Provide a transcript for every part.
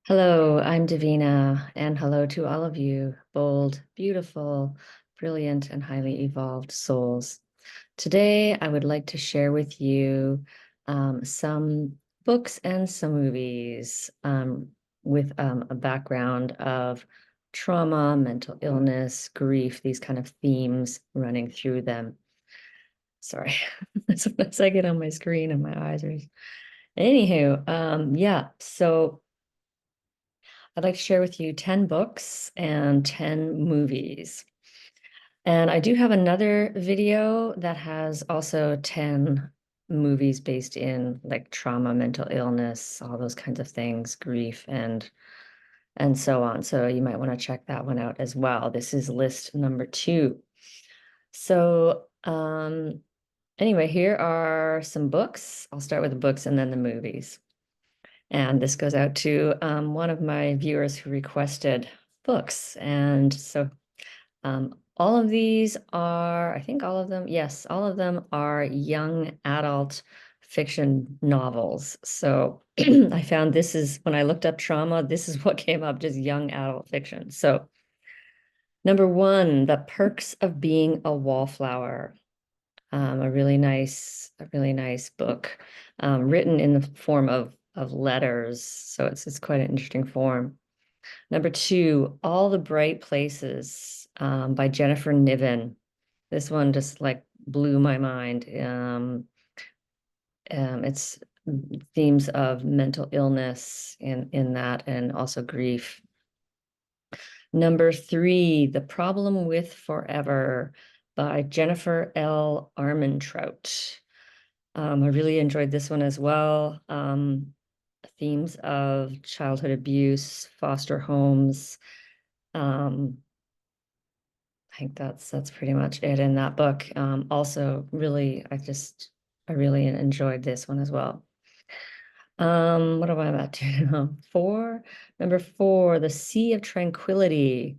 Hello, I'm Davina, and hello to all of you, bold, beautiful, brilliant, and highly evolved souls. Today, I would like to share with you some books and some movies with a background of trauma, mental illness, grief, these kind of themes running through them. Sorry, sometimes I get on my screen and my eyes are. Anywho, yeah, so. I'd like to share with you 10 books and 10 movies. And I do have another video that has also 10 movies based in like trauma, mental illness, all those kinds of things, grief and so on. So you might want to check that one out as well. This is list number 2. So anyway, here are some books. I'll start with the books and then the movies. And this goes out to one of my viewers who requested books. And so all of these are, I think all of them, yes, all of them are young adult fiction novels. So I found this is, when I looked up trauma, this is what came up, just young adult fiction. So number 1, The Perks of Being a Wallflower. A really nice book, written in the form of letters. So it's quite an interesting form. Number 2, All the Bright Places, by Jennifer Niven. This one just like blew my mind. It's themes of mental illness in that, and also grief. Number 3, The Problem with Forever by Jennifer L. Armentrout. I really enjoyed this one as well. Themes of childhood abuse, foster homes. I think that's pretty much it in that book. Also, really, I really enjoyed this one as well. What am I about to know? Number 4, The Sea of Tranquility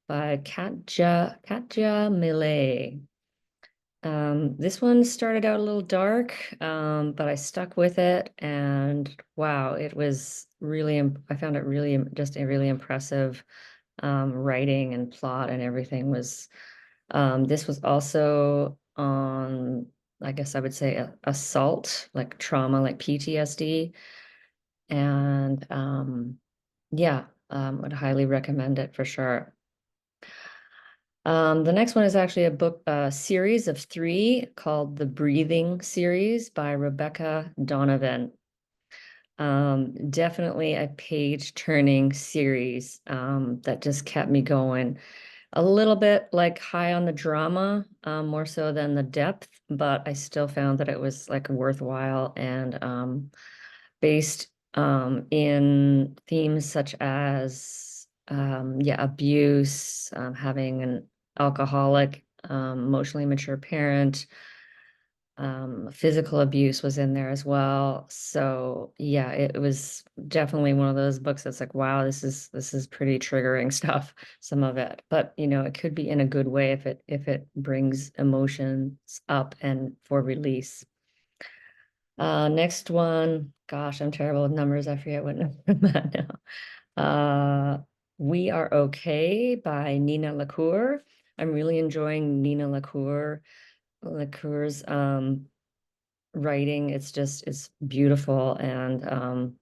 by Katja Millay. This one started out a little dark, but I stuck with it, and wow, it was really, I found it really just a really impressive writing and plot and everything was. This was also on, I guess I would say, assault, like trauma, like PTSD, and yeah, would highly recommend it for sure. The next one is actually a book, series of 3 called The Breathing Series by Rebecca Donovan. Definitely a page-turning series that just kept me going. A little bit like high on the drama, more so than the depth, but I still found that it was like worthwhile and based in themes such as yeah, abuse, having an alcoholic, emotionally mature parent, physical abuse was in there as well. So yeah, it was definitely one of those books that's like, wow, this is pretty triggering stuff, some of it. But you know, it could be in a good way if it brings emotions up and for release. Next one, gosh, I'm terrible with numbers. I forget what number I'm at now. We Are Okay by Nina LaCour. I'm really enjoying Nina LaCour's writing. It's beautiful. And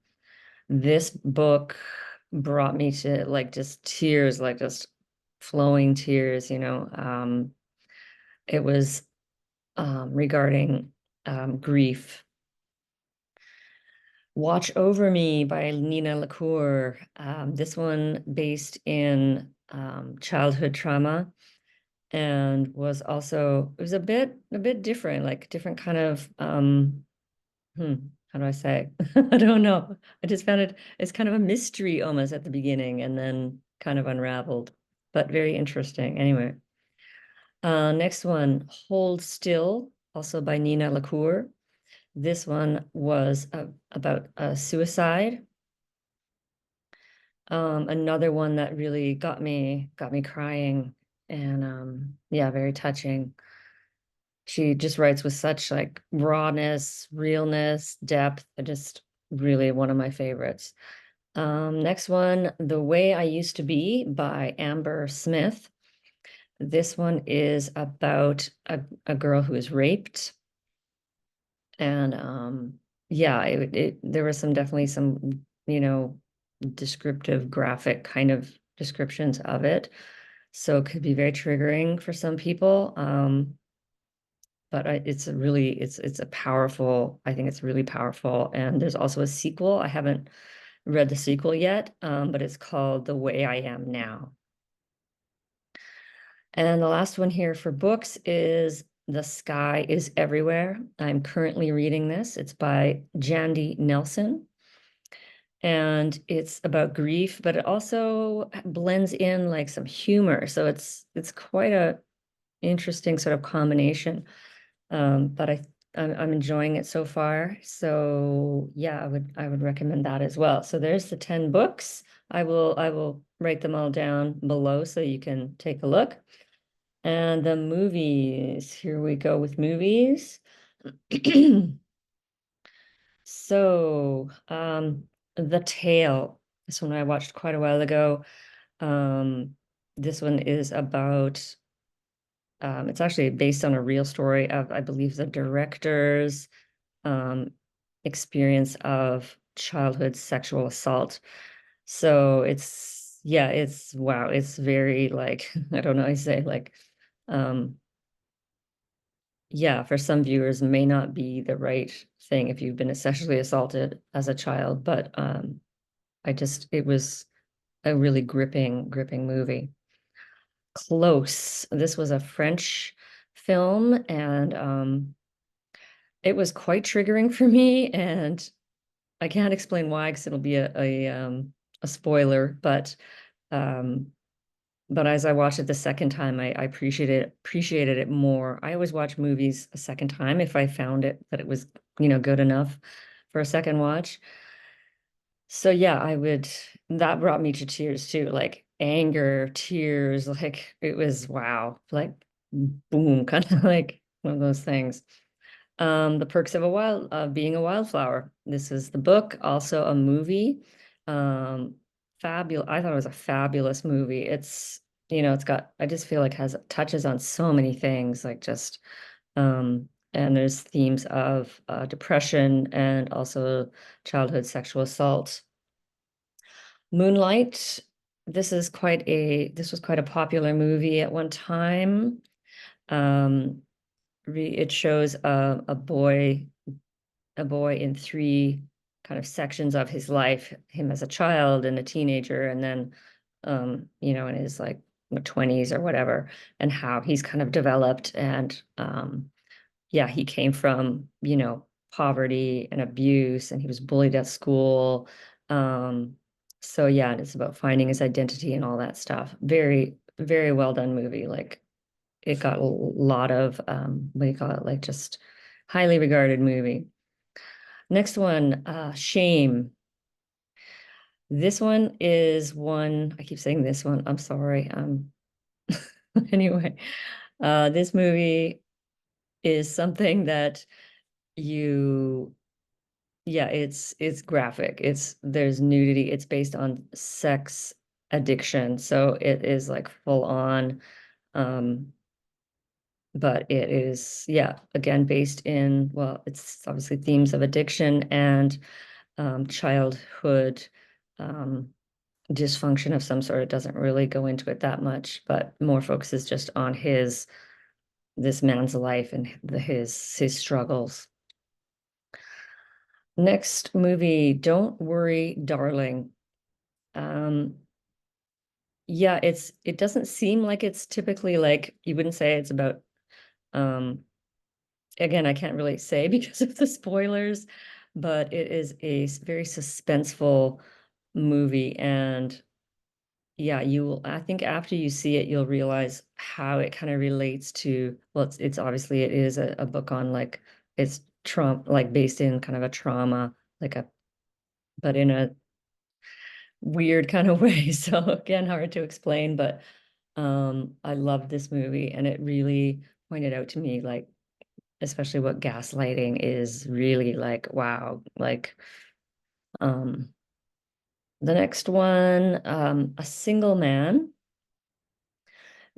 this book brought me to like just tears, like just flowing tears, you know. It was regarding grief. Watch Over Me by Nina LaCour. This one based in childhood trauma, and was also, it was a bit different, like different kind of how do I say? I don't know. I just found it's kind of a mystery almost at the beginning and then kind of unraveled, but very interesting. Anyway, next one, Hold Still, also by Nina LaCour. This one was about suicide. Another one that really got me crying, and yeah, very touching. She just writes with such like rawness, realness, depth, just really one of my favorites. Next one, The Way I Used to Be by Amber Smith. This one is about a girl who is raped. And yeah, there was definitely some, descriptive graphic kind of descriptions of it. So it could be very triggering for some people. But it's a powerful, I think it's really powerful. And there's also a sequel. I haven't read the sequel yet, but it's called The Way I Am Now. And the last one here for books is The Sky is Everywhere. I'm currently reading this. It's by Jandy Nelson. And it's about grief, but it also blends in like some humor. So it's quite a interesting sort of combination. But I'm enjoying it so far. So yeah, I would recommend that as well. So there's the 10 books. I will write them all down below so you can take a look. And the movies, here we go with movies. So, The Tale, this one I watched quite a while ago. This one is about, it's actually based on a real story of, I believe, the director's um, experience of childhood sexual assault. So yeah, wow, it's very like, I don't know, I say like, um, yeah, for some viewers may not be the right thing if you've been sexually assaulted as a child, but it was a really gripping movie. Close. This was a French film, and it was quite triggering for me, and I can't explain why because it'll be a spoiler, um but as I watched it the second time, I appreciated it more. I always watch movies a second time if I found it that it was, good enough for a second watch. So yeah, that brought me to tears too, like anger, tears, like it was wow, like boom, kind of like one of those things. The Perks of Being a Wildflower. This is the book, also a movie. Fabulous. I thought it was a fabulous movie. I just feel like has touches on so many things, like just, and there's themes of depression and also childhood sexual assault. Moonlight. This was quite a popular movie at one time. Um, it shows a boy in three kind of sections of his life, him as a child and a teenager, and then in his like 20s or whatever, and how he's kind of developed. And yeah, he came from, poverty and abuse, and he was bullied at school. So yeah, and it's about finding his identity and all that stuff. Very, very well done movie. Like it got a lot of what do you call it? Like just highly regarded movie. Next one, Shame. This one is one, I keep saying this one, I'm sorry. Anyway, this movie is something that you, yeah, it's graphic. There's nudity. It's based on sex addiction. So it is like full on, um, but it is, yeah, again, based in, well, it's obviously themes of addiction and childhood um, dysfunction of some sort. It doesn't really go into it that much, but more focuses just on this man's life and his struggles. Next movie, Don't Worry, Darling. Um, yeah, it doesn't seem like it's typically like you wouldn't say it's about again, I can't really say because of the spoilers, but it is a very suspenseful movie. And yeah, I think after you see it, you'll realize how it kind of relates to, well, it's obviously it is a book on like, it's trauma, like based in kind of a trauma, but in a weird kind of way. So again, hard to explain, but I love this movie and it really pointed out to me, like, especially what gaslighting is really like, wow, like, um, The next one, A Single Man.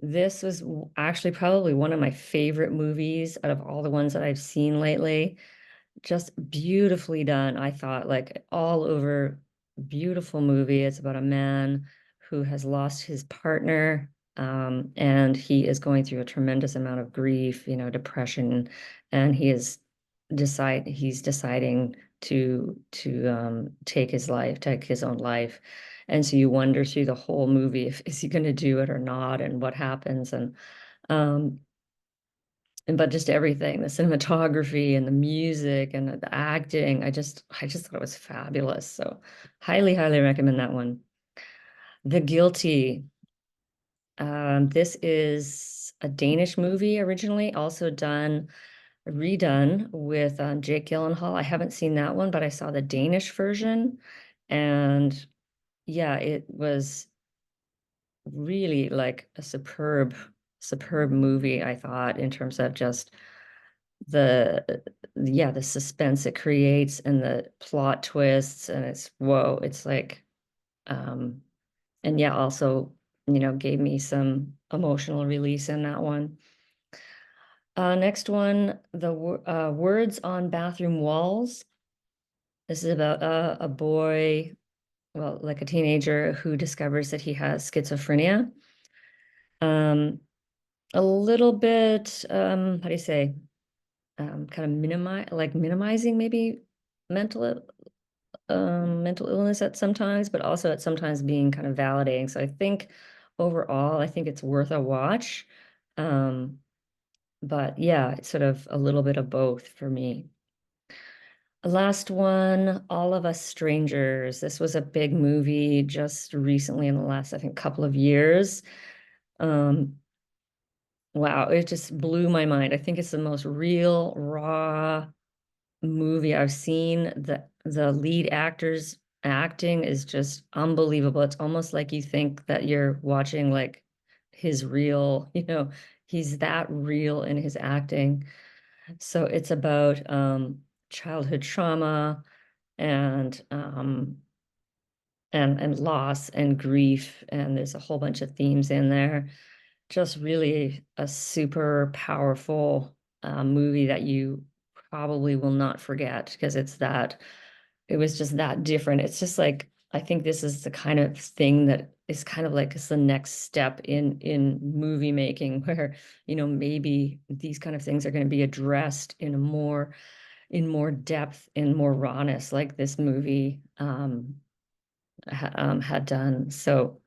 This was actually probably one of my favorite movies out of all the ones that I've seen lately. Just beautifully done. I thought like all over beautiful movie. It's about a man who has lost his partner, and he is going through a tremendous amount of grief, depression, and he's deciding to take his life, take his own life. And so you wonder through the whole movie if is he going to do it or not, and what happens, um, but just everything, the cinematography and the music and the acting, I just thought it was fabulous. So highly, highly recommend that one. The Guilty. This is a Danish movie originally, also redone with Jake Gyllenhaal. I haven't seen that one, but I saw the Danish version, and yeah, it was really like a superb movie, I thought, in terms of just the yeah, the suspense it creates and the plot twists, and it's whoa, it's like um and yeah, also, gave me some emotional release in that one. Next one, Words on Bathroom Walls. This is about a boy, well, like a teenager who discovers that he has schizophrenia. Um, a little bit, how do you say, kind of minimizing maybe mental mental illness at sometimes, but also at sometimes being kind of validating. So I think overall, I think it's worth a watch. Um, but yeah, it's sort of a little bit of both for me. Last one, All of Us Strangers. This was a big movie just recently in the last, I think, couple of years. Um, wow, it just blew my mind. I think it's the most real, raw movie I've seen. The lead actor's acting is just unbelievable. It's almost like you think that you're watching like his real, he's that real in his acting. So it's about childhood trauma and and loss and grief, and there's a whole bunch of themes in there. Just really a super powerful movie that you probably will not forget because it was just that different. It's just like, I think this is the kind of thing that is kind of like it's the next step in movie making where, maybe these kind of things are going to be addressed in more depth, in more rawness, like this movie had done. So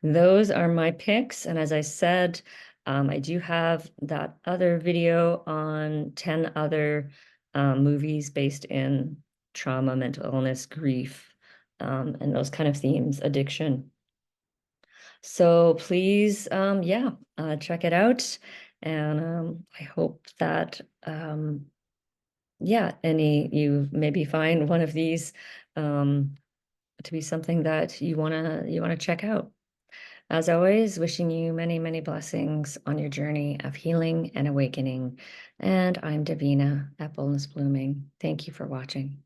those are my picks. And as I said, I do have that other video on 10 other movies based in trauma, mental illness, grief, and those kind of themes, addiction. So please, yeah, check it out. And I hope that, yeah, you maybe find one of these to be something that you wanna check out. As always, wishing you many, many blessings on your journey of healing and awakening. And I'm Davina at Boldness Blooming. Thank you for watching.